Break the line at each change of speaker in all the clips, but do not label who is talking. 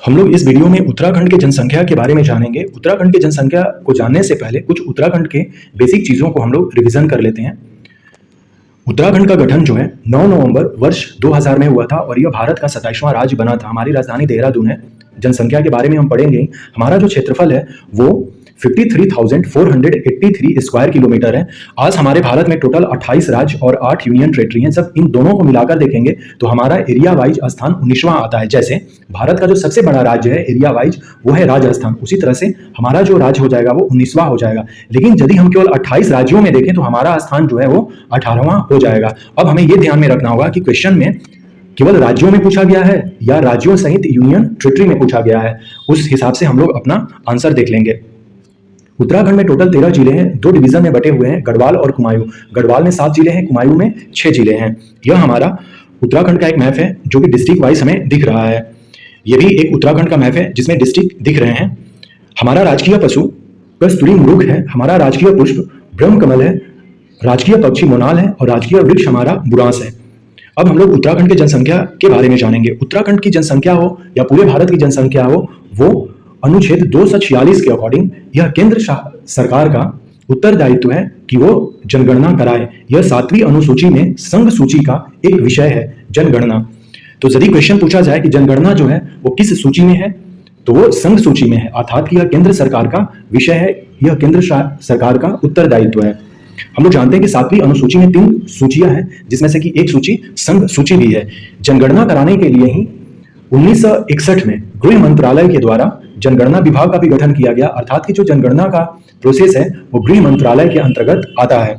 हम लोग इस वीडियो में उत्तराखंड के जनसंख्या के बारे में जानेंगे। उत्तराखंड के जनसंख्या को जानने से पहले कुछ उत्तराखंड के बेसिक चीज़ों को हम लोग रिवीजन कर लेते हैं। उत्तराखंड का गठन जो है 9 नवंबर वर्ष 2000 में हुआ था और यह भारत का 27वां राज्य बना था। हमारी राजधानी देहरादून है। जनसंख्या के बारे में हम पढ़ेंगे। हमारा जो क्षेत्रफल है वो 53,483 स्क्वायर किलोमीटर है। आज हमारे भारत में टोटल 28 राज्य और 8 यूनियन टेरिटरी हैं। जब इन दोनों को मिलाकर देखेंगे तो हमारा एरिया वाइज स्थान 19वां आता है। जैसे भारत का जो सबसे बड़ा राज्य है एरिया वाइज वो है राजस्थान, उसी तरह से हमारा जो राज्य हो जाएगा वो 19वां हो जाएगा। लेकिन यदि हम केवल 28 राज्यों में देखें तो हमारा स्थान जो है वो 18वां हो जाएगा। अब हमें ये ध्यान में रखना होगा कि क्वेश्चन में केवल राज्यों में पूछा गया है या राज्यों सहित यूनियन टेरिटरी में पूछा गया है, उस हिसाब से हम लोग अपना आंसर देख लेंगे। उत्तराखंड में टोटल 13 जिले हैं, 2 डिवीजन में बटे हुए हैं, गढ़वाल और कुमायूं। गढ़वाल में 7 जिले हैं, कुमायूं में 6 जिले हैं। यह हमारा उत्तराखंड का एक मैप है जो कि डिस्ट्रिक्ट वाइज हमें दिख रहा है। यह भी एक उत्तराखंड का मैप है जिसमें डिस्ट्रिक्ट दिख रहे हैं। हमारा राजकीय पशु कस्तूरी मृग है, हमारा राजकीय पुष्प ब्रह्म कमल है, राजकीय पक्षी मोनाल है और राजकीय वृक्ष हमारा बुरांस है। अब हम लोग उत्तराखंड की जनसंख्या के बारे में जानेंगे। उत्तराखंड की जनसंख्या हो या पूरे भारत की जनसंख्या हो, वो अनुच्छेद 246 के अकॉर्डिंग यह केंद्र सरकार का उत्तरदायित्व है कि वो जनगणना कराए। यह 7वीं अनुसूची में संघ सूची का एक विषय है जनगणना। तो यदि क्वेश्चन पूछा जाए कि जनगणना जो है वो किस सूची में है, तो वो संघ सूची में है, अर्थात कि यह केंद्र सरकार का विषय है, यह केंद्र सरकार का उत्तरदायित्व है। हम लोग जानते हैं कि 7वीं अनुसूची में 3 सूचियां हैं, जिसमें से कि एक सूची संघ सूची भी है। जनगणना कराने के लिए ही 1961 में गृह मंत्रालय के द्वारा जनगणना विभाग का भी गठन किया गया, अर्थात कि जो जनगणना का प्रोसेस है वो गृह मंत्रालय के अंतर्गत आता है।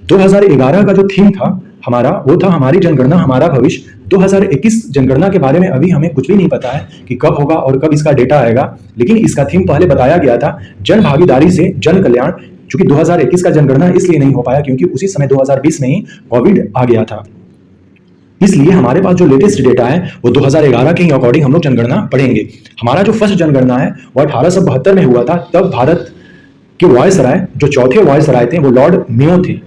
2011 का जो थीम था हमारा वो था हमारी जनगणना हमारा भविष्य। 2021 जनगणना के बारे में अभी हमें कुछ भी नहीं पता है कि कब होगा और कब इसका डेटा आएगा, लेकिन इसका थीम पहले बताया गया था, जन भागीदारी से जन कल्याण। चूंकि 2021 का जनगणना इसलिए नहीं हो पाया क्योंकि उसी समय 2020 में ही कोविड आ गया था, इसलिए हमारे पास जो लेटेस्ट डेटा है वो 2011 के अकॉर्डिंग हम लोग जनगणना पढ़ेंगे। हमारा जो फर्स्ट जनगणना है वो 1872 में हुआ था। तब भारत के वायसराय जो चौथे वायसराय थे वो लॉर्ड मेयो थे।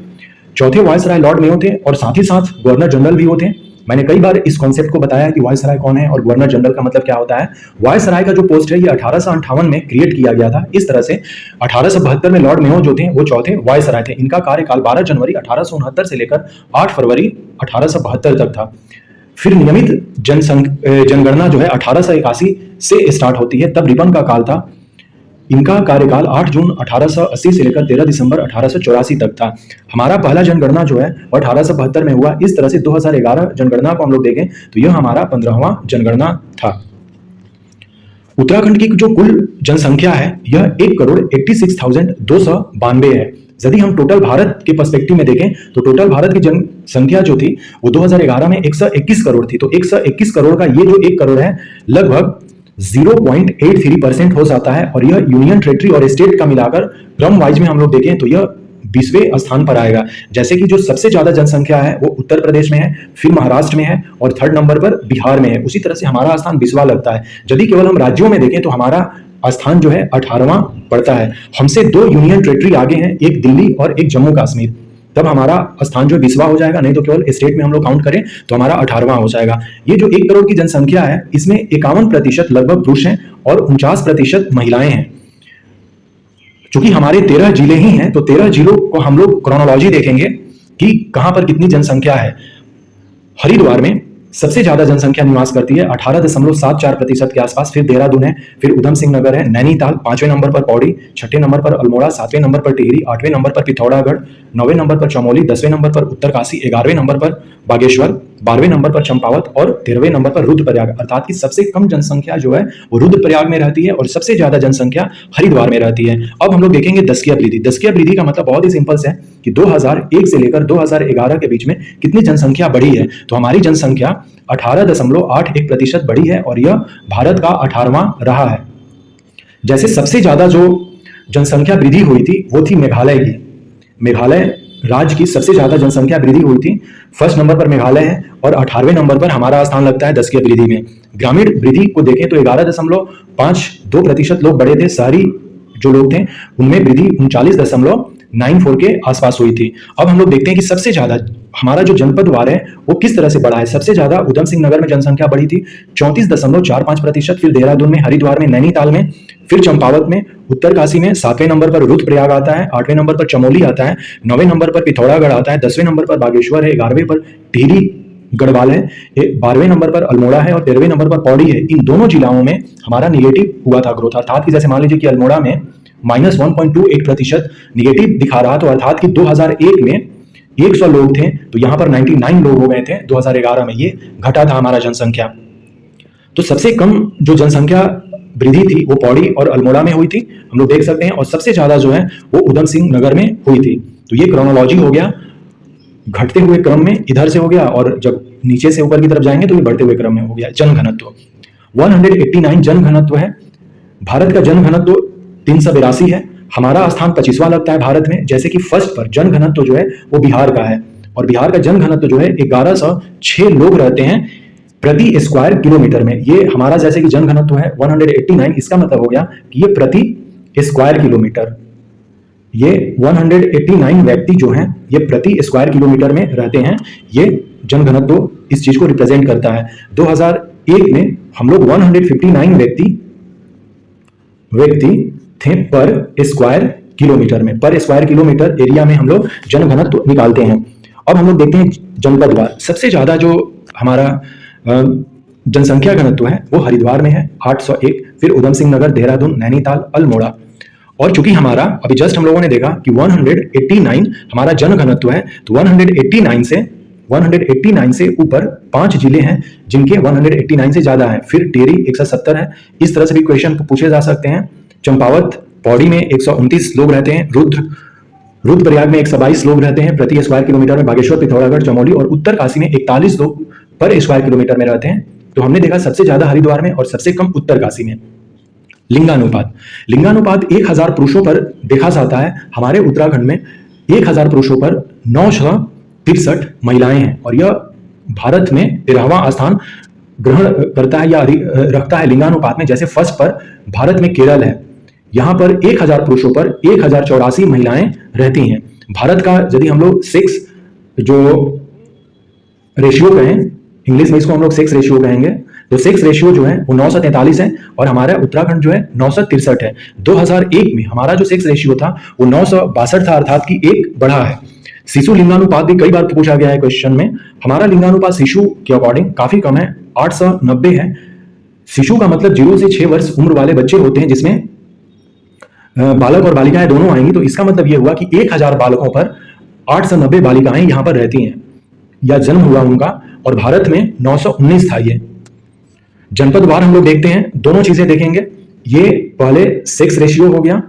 चौथे वायसराय लॉर्ड मेयो थे और साथ ही साथ गवर्नर जनरल भी वो थे। मैंने कई बार इस कॉन्सेप्ट को बताया कि वायसराय कौन है और गवर्नर जनरल का मतलब क्या होता है। वायसराय का जो पोस्ट है ये 1858 में क्रिएट किया गया था। इस तरह से 1872 में लॉर्ड मेयो जो थे वो चौथे वायसराय थे। इनका कार्यकाल 12 जनवरी 1869 से लेकर 8 फरवरी 1872 तक था। फिर नियमित जनगणना जो है 1881 से स्टार्ट होती है, तब रिपन का काल था। इनका कार्यकाल 8 जून 1880 से लेकर 13 दिसंबर 1884 तक था। हमारा पहला जनगणना जो है वो 1872 में हुआ। इस तरह से 2011 जनगणना को हम लोग देखें तो यह हमारा 15वां जनगणना था। उत्तराखंड की जो कुल जनसंख्या है यह 1,86,292 है। यदि हम टोटल भारत के पर्सपेक्टिव में देखें तो टोटल भारत की जनसंख्या जो थी वो 2011 में 121 करोड़ थी। तो 121 करोड़ का ये जो 1 करोड़ है लगभग 0.83% हो जाता है और यह यूनियन टेरिटरी और स्टेट का मिलाकर क्रम वाइज में हम लोग देखें तो यह 20वें स्थान पर आएगा। जैसे कि जो सबसे ज्यादा जनसंख्या है वो उत्तर प्रदेश में है, फिर महाराष्ट्र में है और 3rd नंबर पर बिहार में है। उसी तरह से हमारा स्थान 20वां लगता है। यदि केवल हम राज्यों में देखें तो हमारा स्थान जो है 18वां पड़ता है। हमसे 2 यूनियन टेरिटरी आगे हैं, एक दिल्ली और एक जम्मू कश्मीर। तब हमारा स्थान जो 20वां हो जाएगा, नहीं तो केवल स्टेट में हम लोग काउंट करें तो हमारा 18वां हो जाएगा। ये जो 1 करोड़ की जनसंख्या है इसमें 51% लगभग पुरुष हैं और 49% महिलाएं हैं। चूंकि हमारे 13 जिले ही हैं तो 13 जिलों को हम लोग क्रोनोलॉजी देखेंगे कि कहां पर कितनी जनसंख्या है। हरिद्वार में सबसे ज्यादा जनसंख्या निवास करती है 18.74% के आसपास, फिर देहरादून है, फिर उधम सिंह नगर है, नैनीताल 5वें नंबर पर, पौड़ी 6ठे नंबर पर, अल्मोड़ा 7वें नंबर पर, टिहरी 8वें नंबर पर, पिथौरागढ़ 9वें नंबर पर, चमोली 10वें नंबर पर, उत्तरकाशी 11वें नंबर पर, बागेश्वर 12वें नंबर पर, चंपावत और 13वें नंबर पर रुद्रप्रयाग। अर्थात कि सबसे कम जनसंख्या जो है वो रुद्रप्रयाग में रहती है और सबसे ज्यादा जनसंख्या हरिद्वार में रहती है। अब हम लोग देखेंगे दशकीय वृद्धि। दशकीय वृद्धि का मतलब बहुत ही सिंपल है कि 2001 से लेकर 2011 के बीच में कितनी जनसंख्या बढ़ी है। तो हमारी जनसंख्या 18.81% बढ़ी है और यह भारत का 18वां रहा है। जैसे सबसे ज्यादा जो जनसंख्या वृद्धि हुई थी वो थी मेघालय की। मेघालय राज्य की सबसे ज्यादा जनसंख्या वृद्धि हुई थी। 1st नंबर पर मेघालय है और 18वें नंबर पर हमारा स्थान लगता है दशकीय वृद्धि में। ग्रामीण वृद्धि को देखें तो 11.52% लोग बढ़े थे। शहरी जो लोग थे उनमें वृद्धि 39 94 के आसपास हुई थी। अब हम लोग देखते हैं कि सबसे ज़्यादा हमारा जो जनपद वार है वो किस तरह से बढ़ा है। सबसे ज़्यादा उधम सिंह नगर में जनसंख्या बढ़ी थी 34.45%, फिर देहरादून में, हरिद्वार में, नैनीताल में, फिर चंपावत में, उत्तरकाशी में 7वें नंबर पर रुद्रप्रयाग आता है, 8वें नंबर पर चमोली आता है, 9वें नंबर पर पिथौरागढ़ आता है, 10वें नंबर पर बागेश्वर है, 11वें पर टिहरी गढ़वाल है, 12वें नंबर पर अल्मोड़ा है और 13वें नंबर पर पौड़ी है। इन दोनों जिलाओं में हमारा निगेटिव हुआ था ग्रोथ, अर्थात कि जैसे मान लीजिए कि अल्मोड़ा में -1.28% निगेटिव दिखा रहा, तो अर्थात कि 2001 में 100 लोग थे तो यहाँ पर 99 लोग हो गए थे 2011 में, ये घटा था हमारा जनसंख्या। तो सबसे कम जो जनसंख्या वृद्धि थी वो पौड़ी और अल्मोड़ा में हुई थी, हम लोग देख सकते हैं, और सबसे ज्यादा जो है वो उधम सिंह नगर में हुई थी। तो ये क्रोनोलॉजी हो गया, घटते हुए क्रम में इधर से हो गया, और जब नीचे से ऊपर की तरफ जाएंगे तो ये बढ़ते हुए क्रम में हो गया। जन घनत्व 189 जन घनत्व है। भारत का जन घनत्व 382 है। हमारा स्थान 25वां लगता है भारत में। जैसे कि फर्स्ट पर जन घनत्व जो है वो बिहार का है, और बिहार का जन घनत्व जो है 1106 लोग रहते हैं प्रति स्क्वायर किलोमीटर में। ये हमारा जैसे कि जन घनत्व है 189, इसका मतलब हो गया कि ये प्रति स्क्वायर किलोमीटर, ये 189 व्यक्ति जो हैं ये प्रति स्क्वायर किलोमीटर में रहते हैं। ये जन घनत्व इस चीज को रिप्रेजेंट करता है। 2001 में हम लोग 159 व्यक्ति थे पर स्क्वायर किलोमीटर में, पर स्क्वायर किलोमीटर एरिया में हम लोग जन घनत्व निकालते हैं। अब हम लोग देखते हैं जनपदवार। सबसे ज्यादा जो हमारा जनसंख्या घनत्व है वो हरिद्वार में है 801, फिर उधम सिंह नगर, देहरादून, नैनीताल, अल्मोड़ा। और चूंकि हमारा अभी जस्ट हम लोगों ने देखा कि 189 हमारा जन घनत्व है, तो 189 से ऊपर 5 जिले हैं जिनके 189 से ज्यादा है। फिर टिहरी 170 है। इस तरह से भी क्वेश्चन पूछे जा सकते हैं। चंपावत, पौड़ी में 129 लोग रहते हैं। रुद्रप्रयाग में 122 लोग रहते हैं प्रति स्क्वायर किलोमीटर में। बागेश्वर, पिथौरागढ़, चमोली और उत्तरकाशी में 41 लोग पर स्क्वायर किलोमीटर में रहते हैं। तो हमने देखा सबसे ज्यादा हरिद्वार में और सबसे कम उत्तरकाशी में। लिंगानुपात 1000 पुरुषों पर देखा जाता है। हमारे उत्तराखंड में 1000 पुरुषों पर 963 महिलाएं हैं, और यह भारत में 13वां स्थान ग्रहण करता है या रखता है लिंगानुपात में। जैसे फर्स्ट पर भारत में केरल है, यहां पर 1000 पुरुषों पर 1084 महिलाएं रहती हैं। भारत का यदि हम लोग सेक्स जो रेशियो कहें, इंग्लिश में इसको हम लोग सेक्स रेशियो कहेंगे, तो सेक्स रेशियो जो है वो 943 है, और हमारा उत्तराखंड जो है 963 है। 2001 में हमारा जो सेक्स रेशियो था वो 962 था, अर्थात कि 1 बढ़ा है। शिशु लिंगानुपात भी कई बार पूछा गया है क्वेश्चन में। हमारा लिंगानुपात शिशु के अकॉर्डिंग काफी कम है, 890 है। शिशु का मतलब 0 से 6 वर्ष उम्र वाले बच्चे होते हैं, जिसमें बालक और बालिकाएं दोनों आएंगी। तो इसका मतलब यह हुआ कि 1000 बालकों पर 890 बालिकाएं यहां पर रहती हैं या जन्म हुआ उनका, और भारत में 919 था। ये जनपदवार हम लोग देखते हैं, दोनों चीजें देखेंगे। ये पहले सेक्स रेशियो हो गया,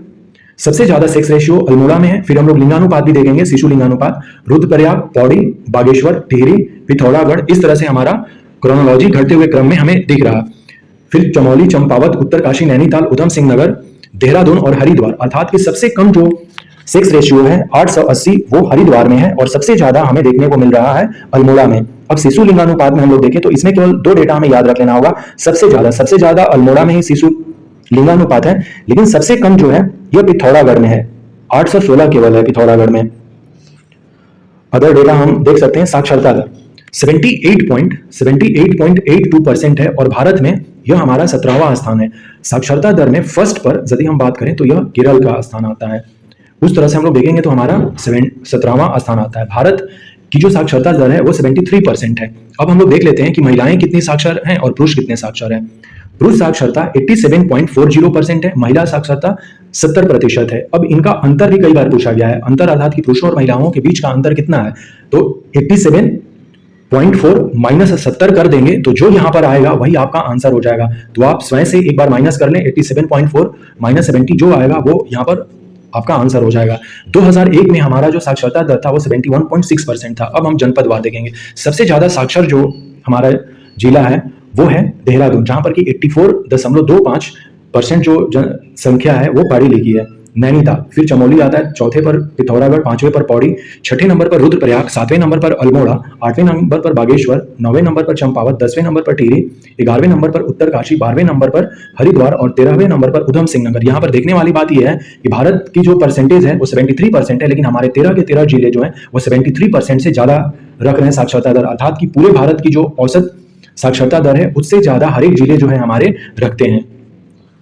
सबसे ज्यादा सेक्स रेशियो अल्मोड़ा में है। फिर हम लोग लिंगानुपात भी देखेंगे, शिशु लिंगानुपात, रुद्रप्रयाग, पौड़ी, बागेश्वर, टिहरी, पिथौरागढ़। इस तरह से हमारा क्रोनोलॉजी घटते हुए क्रम में हमें दिख रहा। फिर चमोली, चंपावत, उत्तरकाशी, नैनीताल, उधम सिंह नगर, देहरादून और हरिद्वार। अर्थात कि सबसे कम जो सेक्स रेशियो है 880 वो हरिद्वार में है, और सबसे ज्यादा हमें देखने को मिल रहा है अल्मोड़ा में। अब शिशु लिंगानुपात में हम लोग देखें तो इसमें केवल 2 डेटा हमें याद रख लेना होगा। सबसे ज्यादा अल्मोड़ा में ही शिशु लिंगानुपात है, लेकिन सबसे कम जो है यह पिथौरागढ़ में है, 816 केवल है पिथौरागढ़ में। अदर डेटा हम देख सकते हैं। साक्षरता दर 78.82% है, और भारत में यह हमारा 17वां स्थान है। साक्षरता दर में फर्स्ट पर यदि हम बात करें तो यह केरल का स्थान आता है। उस तरह से हम लोग देखेंगे तो हमारा 17वां स्थान आता है। भारत की जो साक्षरता दर है वो 73% है। अब हम लोग देख लेते हैं कि महिलाएं कितनी साक्षर हैं और पुरुष कितने साक्षर हैं। पुरुष साक्षरता 87.40% है, महिला साक्षरता 70% है। अब इनका अंतर भी कई बार पूछा गया है। अंतर अर्थात कि पुरुषों और महिलाओं के बीच का अंतर कितना है, तो 87.4 माइनस 70 कर देंगे तो जो यहां पर आएगा वही आपका आंसर हो जाएगा। तो आप स्वयं से एक बार माइनस कर लें, 87.4 माइनस 70 जो आएगा वो यहां पर आपका आंसर हो जाएगा। 2001 में हमारा जो साक्षरता दर था वो 71.6% था। अब हम जनपदवार देखेंगे। सबसे ज्यादा साक्षर जो हमारा जिला है वो है देहरादून, जहां पर कि 84.25% जो जनसंख्या है वो पढ़ी लिखी है। नैनीताल, फिर चमोली आता है, चौथे पर पिथौरागढ़, पांचवें पर पौड़ी, छठे नंबर पर रुद्रप्रयाग, सातवें नंबर पर अल्मोड़ा, आठवें नंबर पर बागेश्वर, नौवें नंबर पर चंपावत, 10वें नंबर पर टिहरी, 11वें नंबर पर उत्तरकाशी, 12वें नंबर पर हरिद्वार और 13वें नंबर पर उधम सिंह नगर। यहाँ पर देखने वाली बात यह है कि भारत की जो परसेंटेज है वो 73% है, लेकिन हमारे 13 के 13 जिले जो हैं वो 73% से ज्यादा रख रहे हैं साक्षरता दर, अर्थात कि पूरे भारत की जो औसत साक्षरता दर है उससे ज्यादा हर एक जिले जो है हमारे रखते हैं।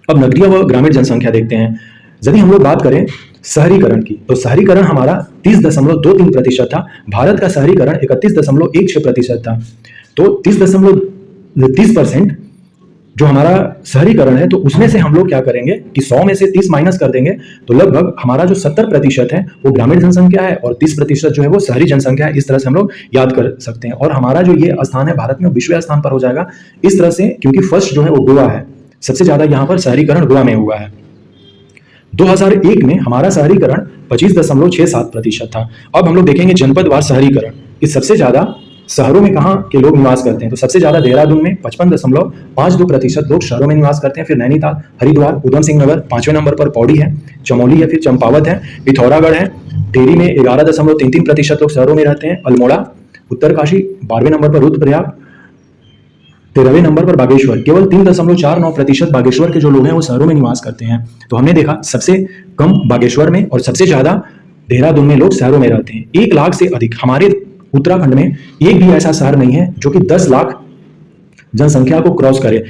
अब नगरीय व ग्रामीण जनसंख्या देखते हैं। यदि हम लोग बात करें शहरीकरण की, तो शहरीकरण हमारा 30.23% था, भारत का शहरीकरण 31.16% था। तो 30% जो हमारा शहरीकरण है, तो उसमें से हम लोग क्या करेंगे कि 100 में से 30 माइनस कर देंगे, तो लगभग हमारा जो 70% है वो ग्रामीण जनसंख्या है और 30% जो है वो शहरी जनसंख्या है। इस तरह से हम लोग याद कर सकते हैं और हमारा जो ये स्थान है भारत में विश्व स्थान पर हो जाएगा इस तरह से, क्योंकि फर्स्ट जो है वो गोवा है, सबसे ज्यादा यहाँ पर शहरीकरण गोवा में हुआ है। 2001 में हमारा शहरीकरण 25.67% था। अब हम लोग देखेंगे जनपदवार शहरीकरण कि सबसे ज्यादा शहरों में कहाँ के लोग निवास करते हैं, तो सबसे ज्यादा देहरादून में 55.52% लोग शहरों में निवास करते हैं, फिर नैनीताल, हरिद्वार, उधम सिंह नगर, 5वें नंबर पर पौड़ी है, चमोली है, फिर चंपावत है, पिथौरागढ़ है, टिहरी में 11.33% लोग शहरों में रहते हैं, अल्मोड़ा, उत्तरकाशी, 12वें नंबर पर रुद्रप्रयाग, 13वें नंबर पर बागेश्वर, केवल 3.49% बागेश्वर के जो लोग हैं वो शहरों में निवास करते हैं। तो हमने देखा सबसे कम बागेश्वर में और सबसे ज्यादा देहरादून में लोग शहरों में रहते हैं। 1 लाख से अधिक हमारे उत्तराखंड में एक भी ऐसा शहर नहीं है जो कि 10 लाख जनसंख्या को क्रॉस करे।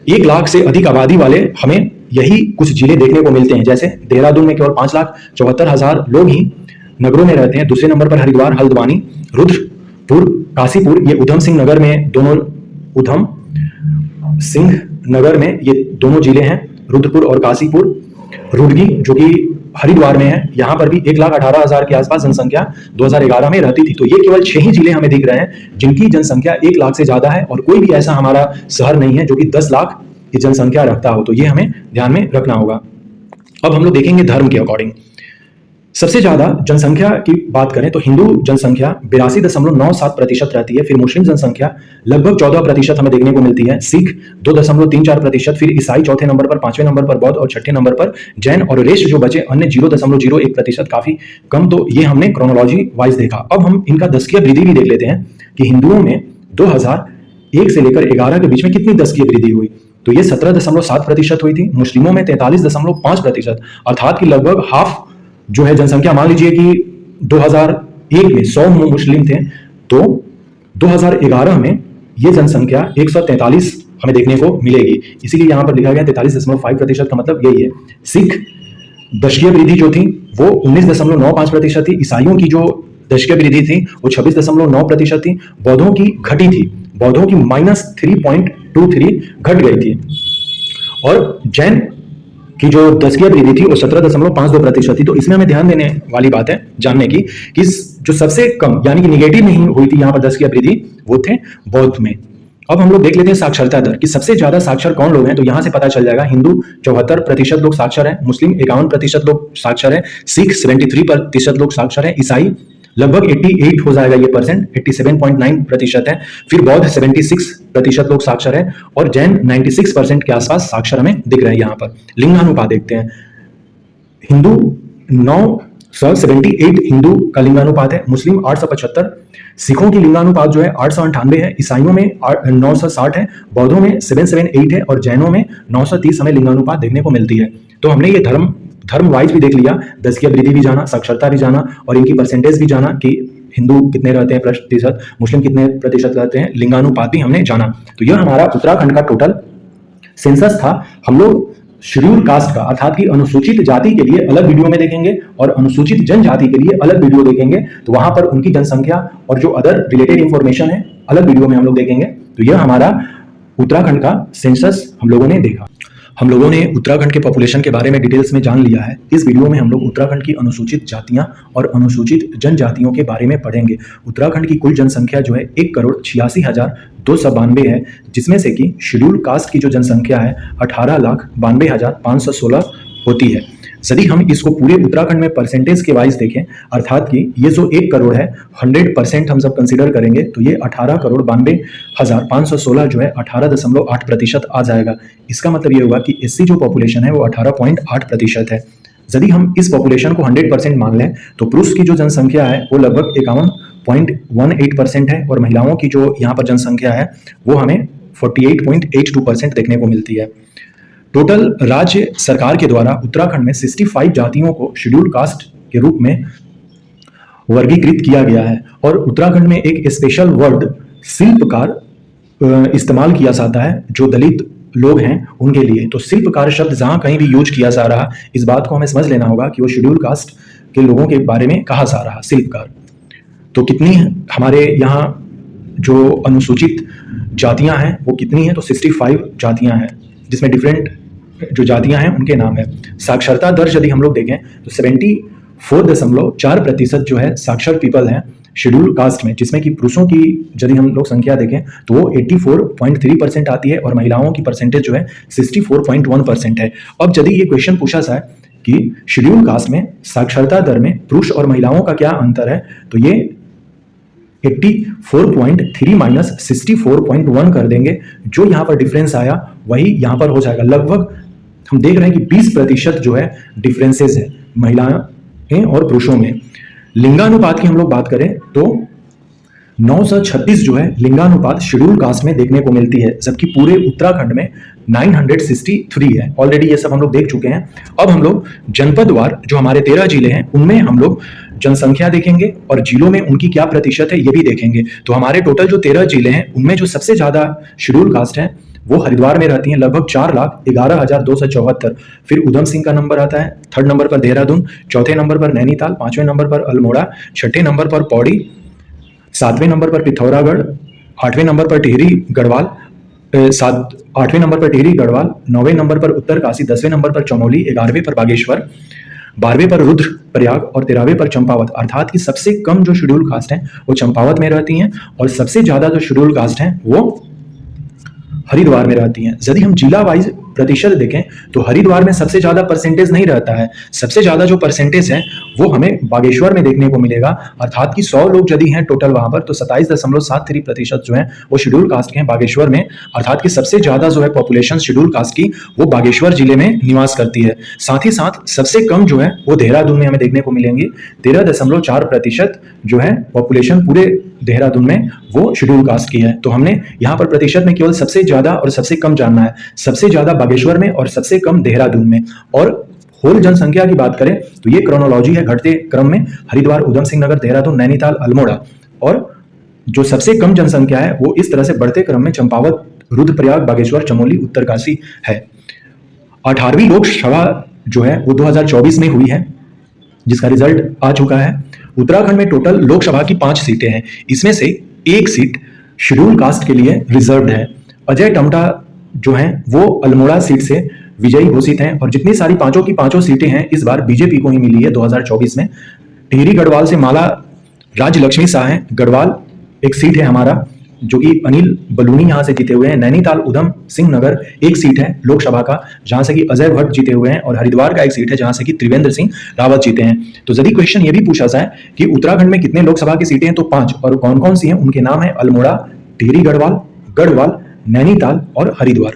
1 लाख से अधिक आबादी वाले हमें यही कुछ जिले देखने को मिलते हैं, जैसे देहरादून में केवल 5,74,000 लोग ही नगरों में रहते हैं। दूसरे नंबर पर हरिद्वार, हल्द्वानी, रुद्रपुर, काशीपुर, ये उधम सिंह नगर में दोनों, उधम सिंह नगर में ये दोनों जिले हैं, रुद्रपुर और काशीपुर। रुड़गी जो कि हरिद्वार में है, यहाँ पर भी 1,18,000 के आसपास जनसंख्या 2011 में रहती थी। तो ये केवल 6 ही जिले हमें दिख रहे हैं जिनकी जनसंख्या 1 लाख से ज्यादा है और कोई भी ऐसा हमारा शहर नहीं है जो कि 10 लाख की जनसंख्या रखता हो। तो ये हमें ध्यान में रखना होगा। अब हम लोग देखेंगे धर्म के अकॉर्डिंग। सबसे ज्यादा जनसंख्या की बात करें तो हिंदू जनसंख्या 82.97% रहती है, फिर मुस्लिम जनसंख्या लगभग 14% हमें देखने को मिलती है, सिख 2.34%, फिर ईसाई चौथे नंबर पर, 5वें नंबर पर बौद्ध और छठे नंबर पर जैन, और रेस्ट जो बचे अन्य 0.01%, काफी कम। तो ये हमने क्रोनोलॉजी वाइज देखा। अब हम इनका दशकीय वृद्धि भी देख लेते हैं कि हिंदुओं में 2001 से लेकर 11 के बीच में कितनी दशकीय वृद्धि हुई, तो ये 17.7% हुई थी। मुस्लिमों में 43.5%, अर्थात कि लगभग हाफ जो है जनसंख्या, मान लीजिए कि 2001 में 100 मुस्लिम थे, तो 2011 में ये जनसंख्या 143 हमें देखने को मिलेगी। इसीलिए यहां पर लिखा गया 43.5% का मतलब यही है। सिख दशकीय वृद्धि जो थी वो 19.95% थी, ईसाइयों की जो दशकीय वृद्धि थी वो 26.9% थी, बौद्धों की घटी थी, बौद्धों की -3.23 घट गई थी, और जैन की जो दशकीय वृद्धि थी वो 17.52% थी। तो इसमें हमें ध्यान देने वाली बात है जानने की कि जो सबसे कम यानी कि निगेटिव नहीं हुई थी यहाँ पर दशकीय वृद्धि, वो थे बौद्ध में। अब हम लोग देख लेते हैं साक्षरता दर कि सबसे ज्यादा साक्षर कौन लोग हैं, तो यहां से पता चल जाएगा। हिंदू 74% लोग साक्षर हैं, मुस्लिम 51% लोग साक्षर हैं, सिख 73% लोग साक्षर हैं, ईसाई लगभग 88 हो जाएगा, ये परसेंट 87.9% है, फिर बौद्ध 76% लोग साक्षर है, और जैन 96% के आसपास साक्षर हमें दिख रहे हैं। यहाँ पर लिंगानुपात देखते हैं। हिंदू 978 हिंदू का लिंगानुपात है, मुस्लिम 875, सिखों की लिंगानुपात जो है 898 है, ईसाइयों में 960 है, बौद्धों में 778 है, और जैनों में 930 हमें लिंगानुपात देखने को मिलती है। तो हमने ये धर्म वाइज भी देख लिया, दशकीय वृद्धि भी जाना, साक्षरता भी जाना, और इनकी परसेंटेज भी जाना कि हिंदू कितने रहते हैं प्रतिशत, मुस्लिम कितने प्रतिशत रहते हैं, लिंगानुपात भी हमने जाना। तो यह हमारा उत्तराखंड का टोटल सेंसस था। हम लोग शेड्यूल कास्ट का अर्थात कि अनुसूचित जाति के लिए अलग वीडियो में देखेंगे और अनुसूचित जनजाति के लिए अलग वीडियो देखेंगे, तो वहां पर उनकी जनसंख्या और जो अदर रिलेटेड इंफॉर्मेशन है अलग वीडियो में हम लोग देखेंगे। तो यह हमारा उत्तराखंड का सेंसस हम लोगों ने देखा। हम लोगों ने उत्तराखंड के पॉपुलेशन के बारे में डिटेल्स में जान लिया है। इस वीडियो में हम लोग उत्तराखंड की अनुसूचित जातियां और अनुसूचित जनजातियों के बारे में पढ़ेंगे। उत्तराखंड की कुल जनसंख्या जो है 1,86,292 है, जिसमें से कि शेड्यूल कास्ट की जो जनसंख्या है 18,92,516 होती है। यदि हम इसको पूरे उत्तराखंड में परसेंटेज के वाइज देखें, अर्थात कि ये जो 1 करोड़ है 100% हम सब कंसीडर करेंगे, तो ये 18,92,516 जो है 18.8% आ जाएगा। इसका मतलब ये होगा कि एससी जो पॉपुलेशन है वो 18.8% है। यदि हम इस पॉपुलेशन को 100% मान लें तो पुरुष की जो जनसंख्या है वो लगभग 51.18% है और महिलाओं की जो यहाँ पर जनसंख्या है वो हमें 48.82% देखने को मिलती है। टोटल राज्य सरकार के द्वारा उत्तराखंड में 65 जातियों को शेड्यूल कास्ट के रूप में वर्गीकृत किया गया है और उत्तराखंड में एक स्पेशल वर्ड शिल्पकार इस्तेमाल किया जाता है जो दलित लोग हैं उनके लिए। तो शिल्पकार शब्द जहां कहीं भी यूज किया जा रहा, इस बात को हमें समझ लेना होगा कि वो शेड्यूल कास्ट के लोगों के बारे में कहा जा रहा, शिल्पकार। तो कितनी हमारे यहाँ जो अनुसूचित जातियां हैं वो कितनी हैं, तो 65 जातियां हैं जिसमें डिफरेंट जो जातियां हैं उनके नाम है। साक्षरता दर यदि हम लोग देखें तो 74.4% जो है साक्षर पीपल हैं शेड्यूल कास्ट में, जिसमें कि पुरुषों की यदि हम लोग संख्या देखें तो वो 84.3% आती है और महिलाओं की परसेंटेज जो है 64.1% है। अब यदि ये क्वेश्चन पूछा जाए कि शेड्यूल कास्ट में साक्षरता दर में पुरुष और महिलाओं का क्या अंतर है, तो ये 84.3 माइनस 64.1 कर देंगे। जो यहाँ पर डिफरेंस आया वही यहाँ पर हो जाएगा। लगभग हम देख रहे हैं कि 20% जो है डिफरेंसेस है महिलाएं और पुरुषों में। लिंगानुपात की हम लोग बात करें तो 936 जो है लिंगानुपात शेड्यूल कास्ट में देखने को मिलती है, जबकि पूरे उत्तराखंड में 963 है। ऑलरेडी ये सब हम लोग देख चुके हैं। अब हम लोग जनपदवार जो हमारे 13 जिले हैं उनमें हम लोग जनसंख्या देखेंगे और जिलों में उनकी क्या प्रतिशत है ये भी देखेंगे। तो हमारे टोटल जो 13 जिले हैं उनमें जो सबसे ज्यादा शेड्यूल कास्ट है वो हरिद्वार में रहती हैं, लगभग 4,11,274। फिर उधम सिंह का नंबर आता है, 3rd नंबर पर देहरादून, 4थे नंबर पर नैनीताल, 5वें नंबर पर अल्मोड़ा, 6ठे नंबर पर पौड़ी, 7वें नंबर पर पिथौरागढ़, 8वें नंबर पर टिहरी गढ़वाल, 8वें नंबर पर टिहरी गढ़वाल, 9वें नंबर पर उत्तरकाशी, 10वें नंबर पर चमोली, 11वें पर बागेश्वर, 12वें पर रुद्रप्रयाग और 13वें पर चंपावत। अर्थात कि सबसे कम जो शेड्यूल कास्ट हैं वो चंपावत में रहती हैं और सबसे ज्यादा जो शेड्यूल कास्ट हैं वो हरिद्वार में रहती हैं। यदि हम जिला वाइज प्रतिशत देखें तो हरिद्वार में सबसे ज्यादा परसेंटेज नहीं रहता है, सबसे ज्यादा जो परसेंटेज है वो हमें बागेश्वर में देखने को मिलेगा। अर्थात कि 100 लोग यदि हैं टोटल वहां पर तो 27.73% जो है वो शेड्यूल कास्ट के हैं बागेश्वर में। अर्थात कि सबसे ज्यादा जो है पॉपुलेशन शेड्यूल कास्ट की वो बागेश्वर जिले में निवास करती है। साथ ही साथ सबसे कम जो है वो देहरादून में हमें देखने को मिलेंगे। 13.4% जो है पॉपुलेशन पूरे देहरादून में वो शेड्यूल कास्ट की है। तो हमने यहाँ पर प्रतिशत में केवल सबसे ज्यादा और सबसे कम जानना है, सबसे ज्यादा बागेश्वर में और सबसे कम देहरादून में। और होल जनसंख्या की बात करें तो ये क्रोनोलॉजी है घटते क्रम में, हरिद्वार, उधम सिंह नगर, देहरादून, नैनीताल, अल्मोड़ा। और जो सबसे कम जनसंख्या है वो इस तरह से बढ़ते क्रम में चंपावत, रुद्रप्रयाग, बागेश्वर, चमोली, उत्तरकाशी है। 18वीं लोकसभा जो है वो 2024 में हुई है जिसका रिजल्ट आ चुका है। उत्तराखंड में टोटल लोकसभा की 5 सीटें हैं, इसमें से एक सीट शेड्यूल कास्ट के लिए रिजर्व्ड है। अजय टमटा जो हैं वो अल्मोड़ा सीट से विजयी घोषित हैं और जितनी सारी पांचों की पांचों सीटें हैं इस बार बीजेपी को ही मिली है 2024 में। टिहरी गढ़वाल से माला राजलक्ष्मी शाह हैं, गढ़वाल एक सीट है हमारा जो कि अनिल बलूनी यहां से जीते हुए हैं। नैनीताल, उधम सिंह नगर एक सीट है लोकसभा का जहां से कि अजय भट्ट जीते हुए हैं और हरिद्वार का एक सीट है जहां से कि त्रिवेंद्र सिंह रावत जीते हैं। तो यदि क्वेश्चन ये भी पूछा जाए कि उत्तराखंड में कितने लोकसभा की सीटें हैं तो 5, और कौन कौन सी हैं उनके नाम है अल्मोड़ा, टिहरी गढ़वाल, गढ़वाल, नैनीताल और हरिद्वार।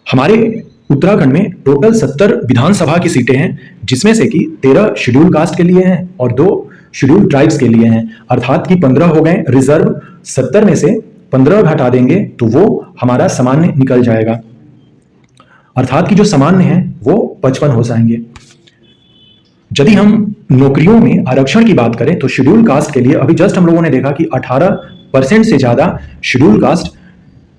हमारे उत्तराखंड में टोटल 70 विधानसभा की सीटें हैं जिसमें से कि 13 शेड्यूल कास्ट के लिए हैं और 2 शेड्यूल ट्राइब्स के लिए हैं। अर्थात कि 15 हो गए रिजर्व, 70 में से 15 घटा देंगे तो वो हमारा सामान्य निकल जाएगा। अर्थात कि जो सामान्य है वो 55 हो जाएंगे। यदि हम नौकरियों में आरक्षण की बात करें तो शेड्यूल कास्ट के लिए अभी जस्ट हम लोगों ने देखा कि 18% से ज्यादा शेड्यूल कास्ट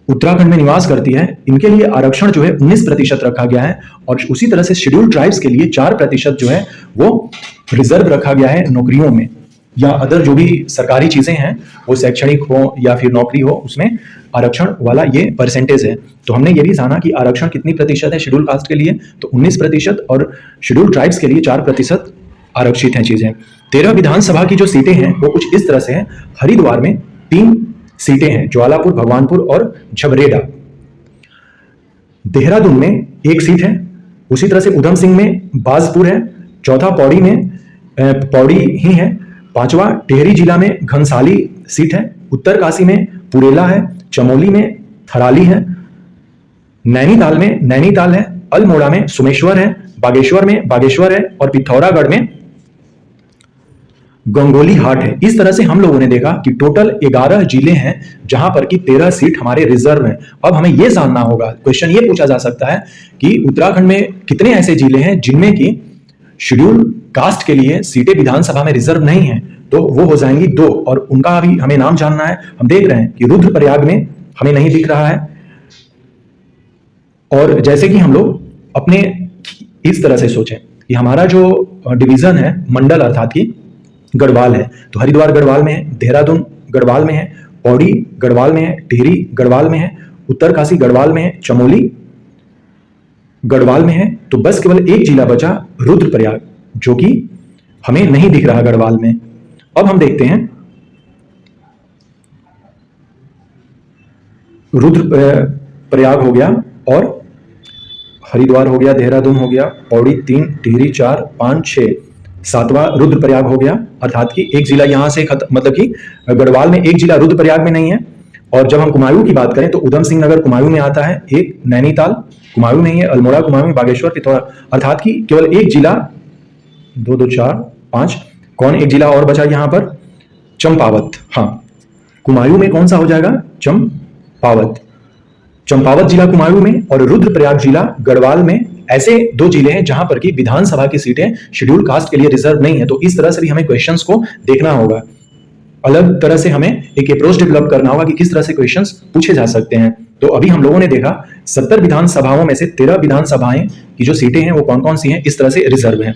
उत्तराखंड में निवास करती है। इनके लिए आरक्षण जो है 19% रखा गया है और उसी तरह से शेड्यूल ट्राइब्स के लिए 4% जो है वो रिजर्व रखा गया है नौकरियों में या अदर जो भी सरकारी चीजें हैं वो शैक्षणिक हो या फिर नौकरी हो उसमें आरक्षण वाला ये परसेंटेज है। तो हमने ये भी जाना कि आरक्षण कितनी प्रतिशत है शेड्यूल कास्ट के लिए तो 19% और शेड्यूल ट्राइब्स के लिए 4% आरक्षित हैं चीजें। 13 विधानसभा की जो सीटें हैं वो कुछ इस तरह से हैं। हरिद्वार में 3 सीटें हैं, ज्वालापुर, भगवानपुर और झबरेड़ा। देहरादून में 1 सीट है, उसी तरह से उधम सिंह में बाजपुर है, चौथा पौड़ी में पौड़ी ही है, 5वां टिहरी जिला में घनसाली सीट है, उत्तरकाशी में पुरेला है, चमोली में थराली है, नैनीताल में नैनीताल है, अल्मोड़ा में सुमेश्वर है, बागेश्वर है और पिथौरागढ़ में गंगोली हाट है। इस तरह से हम लोगों ने देखा कि टोटल 11 जिले हैं जहां पर कि 13 सीट हमारे रिजर्व हैं। अब हमें यह जानना होगा, क्वेश्चन ये पूछा जा सकता है कि उत्तराखंड में कितने ऐसे जिले हैं जिनमें की शेड्यूल कास्ट के लिए सीटें विधानसभा में रिजर्व नहीं है। तो वो हो जाएंगी 2 और उनका भी हमें नाम जानना है। हम देख रहे हैं कि रुद्रप्रयाग में हमें नहीं दिख रहा है, और जैसे कि हम लोग अपने इस तरह से सोचें कि हमारा जो डिवीजन है, मंडल अर्थात की गढ़वाल है, तो हरिद्वार गढ़वाल में है, देहरादून गढ़वाल में है, पौड़ी गढ़वाल में है, टिहरी गढ़वाल में है, उत्तरकाशी गढ़वाल में है, चमोली गढ़वाल में है। तो बस केवल एक जिला बचा रुद्रप्रयाग, जो कि हमें नहीं दिख रहा गढ़वाल में। अब हम देखते हैं रुद्रप्रयाग हो गया और हरिद्वार हो गया, देहरादून हो गया, पौड़ी 3, टिहरी 4, 5, 6, 7वां रुद्रप्रयाग हो गया, अर्थात कि एक जिला यहां से मतलब कि गढ़वाल में एक जिला रुद्रप्रयाग में नहीं है। और जब हम कुमायूं की बात करें तो उधम सिंह नगर कुमायूं में आता है, एक नैनीताल कुमायूं नहीं है, अल्मोड़ा कुमायूं, बागेश्वर, पिथौरा, अर्थात कि केवल एक जिला 2, 2, 4, 5, कौन एक जिला और बचा यहां पर, चंपावत। हाँ, कुमायूं में कौन सा हो जाएगा, चंपावत जिला कुमायूं में और रुद्रप्रयाग जिला गढ़वाल में। ऐसे 2 जिले हैं जहां पर की विधानसभा की सीटें शेड्यूल कास्ट के लिए रिजर्व नहीं है। तो इस तरह से भी हमें क्वेश्चंस को देखना होगा, अलग तरह से हमें एक अप्रोच डेवलप करना होगा कि किस तरह से क्वेश्चंस पूछे जा सकते हैं। तो अभी हम लोगों ने देखा 70 विधानसभाओं में से 13 विधानसभाएं की जो सीटें हैं वो कौन कौन सी हैं, इस तरह से रिजर्व हैं।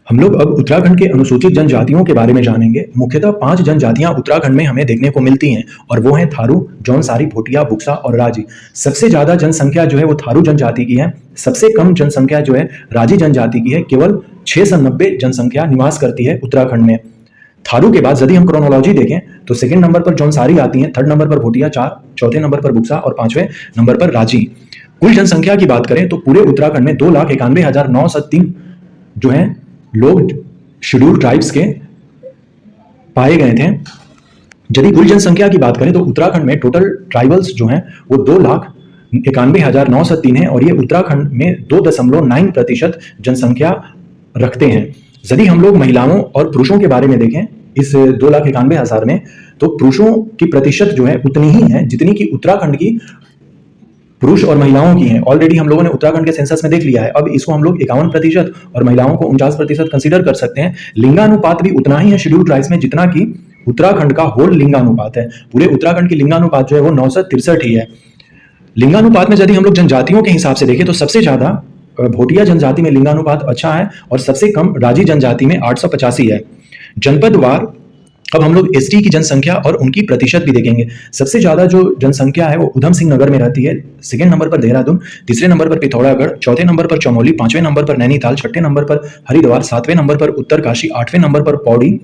हम लोग अब उत्तराखंड के अनुसूचित जनजातियों के बारे में जानेंगे। मुख्यतः 5 जनजातियां उत्तराखंड में हमें देखने को मिलती हैं और वो हैं थारू, जौनसारी, भोटिया, बुक्सा और राजी। सबसे ज्यादा जनसंख्या जो है वो थारू जनजाति की है, सबसे कम जनसंख्या जो है राजी जनजाति की है। केवल 690 जनसंख्या निवास करती है उत्तराखंड में। थारू के बाद यदि हम क्रोनोलॉजी देखें तो सेकंड नंबर पर जौनसारी आती है, थर्ड नंबर पर भोटिया, चौथे नंबर पर बुक्सा और 5वें नंबर पर राजी। कुल जनसंख्या की बात करें तो पूरे उत्तराखंड में 2,91,903 जो है लोग शेड्यूल ट्राइब्स के पाए गए थे। यदि कुल जनसंख्या की बात करें तो उत्तराखंड में टोटल ट्राइबल्स जो हैं वो 2,91,903 है और ये उत्तराखंड में 2.9% जनसंख्या रखते हैं। यदि हम लोग महिलाओं और पुरुषों के बारे में देखें इस 2,91,000 में, तो पुरुषों की प्रतिशत जो है उतनी ही है जितनी कि उत्तराखंड की पुरुष और महिलाओं की हैं। ऑलरेडी हम लोगों ने उत्तराखंड के सेंसस में देख लिया है। अब इसको हम लोग 51% और महिलाओं को 49% कंसीडर कर सकते हैं। लिंगानुपात भी उतना ही है शेड्यूल ट्राइब्स में जितना कि उत्तराखंड का होल लिंगानुपात है। पूरे उत्तराखंड की लिंगानुपात जो है वो 963 ही है। लिंगानुपात में यदि हम लोग जनजातियों के हिसाब से देखें तो सबसे ज्यादा भोटिया जनजाति में लिंगानुपात अच्छा है और सबसे कम राजी जनजाति में 885 है। जनपदवार अब हम लोग एसटी की जनसंख्या और उनकी प्रतिशत भी देखेंगे। सबसे ज्यादा जो जनसंख्या है वो उधम सिंह नगर में रहती है, सेकंड नंबर पर देहरादून, तीसरे नंबर पर पिथौरागढ़, चौथे नंबर पर चमोली, 5वें नंबर पर नैनीताल, 6ठे नंबर पर हरिद्वार, 7वें नंबर पर उत्तरकाशी, 8वें नंबर पर पौड़ी,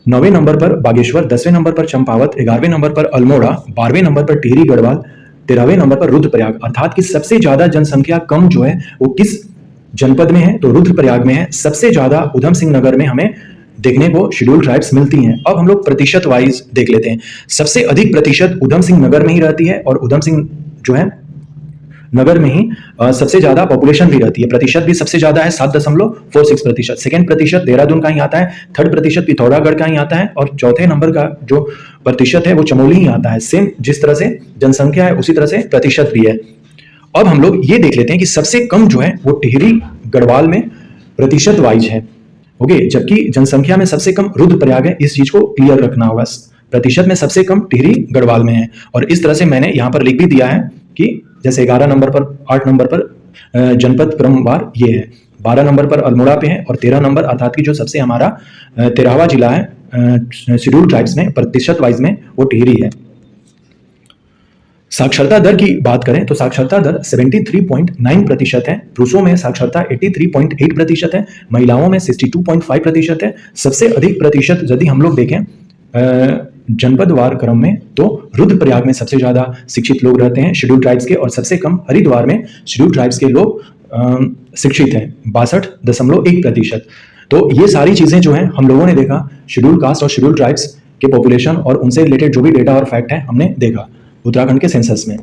9वें नंबर पर बागेश्वर, 10वें नंबर पर चंपावत, 11वें नंबर पर अल्मोड़ा, 12वें नंबर पर टिहरी गढ़वाल, 13वें नंबर पर रुद्रप्रयाग। अर्थात कि सबसे ज्यादा जनसंख्या कम जो है वो किस जनपद में है, तो रुद्रप्रयाग में है। सबसे ज्यादा उधम सिंह नगर में हमें देखने को शेड्यूल ट्राइब्स मिलती हैं। अब हम लोग प्रतिशत वाइज देख लेते हैं। सबसे अधिक प्रतिशत उधम सिंह नगर में ही रहती है और उधम सिंह जो है नगर में ही सबसे ज्यादा पॉपुलेशन भी रहती है। प्रतिशत भी सबसे ज्यादा है 7.46%। सेकंड प्रतिशत देहरादून का ही आता है, थर्ड प्रतिशत पिथौरागढ़ का ही आता है और चौथे नंबर का जो प्रतिशत है वो चमोली ही आता है। सेम जिस तरह से जनसंख्या है उसी तरह से प्रतिशत भी है। अब हम लोग ये देख लेते हैं कि सबसे कम जो है वो टिहरी गढ़वाल में प्रतिशत वाइज है। ओके, जबकि जनसंख्या में सबसे कम रुद्रप्रयाग है। इस चीज को क्लियर रखना होगा। प्रतिशत में सबसे कम टिहरी गढ़वाल में है और इस तरह से मैंने यहाँ पर लिख भी दिया है कि जैसे 11 नंबर पर 8 नंबर पर जनपद क्रमवार ये है, 12 नंबर पर अल्मोड़ा पे है और 13 नंबर अर्थात कि जो सबसे हमारा 13वां जिला है शेड्यूल ट्राइब्स में प्रतिशत वाइज में वो टिहरी है। साक्षरता दर की बात करें तो साक्षरता दर 73.9% है। पुरुषों में साक्षरता 83.8% है, महिलाओं में 62.5% है। सबसे अधिक प्रतिशत यदि हम लोग देखें जनपदवार क्रम में तो रुद्रप्रयाग में सबसे ज्यादा शिक्षित लोग रहते हैं शेड्यूल ट्राइब्स के और सबसे कम हरिद्वार में शेड्यूल ट्राइब्स के लोग शिक्षित हैं 62.1%। तो ये सारी चीजें जो हैं हम लोगों ने देखा शेड्यूल कास्ट और शेड्यूल ट्राइब्स के पॉपुलेशन और उनसे रिलेटेड जो भी डेटा और फैक्ट है हमने देखा उत्तराखंड के सेंसस में।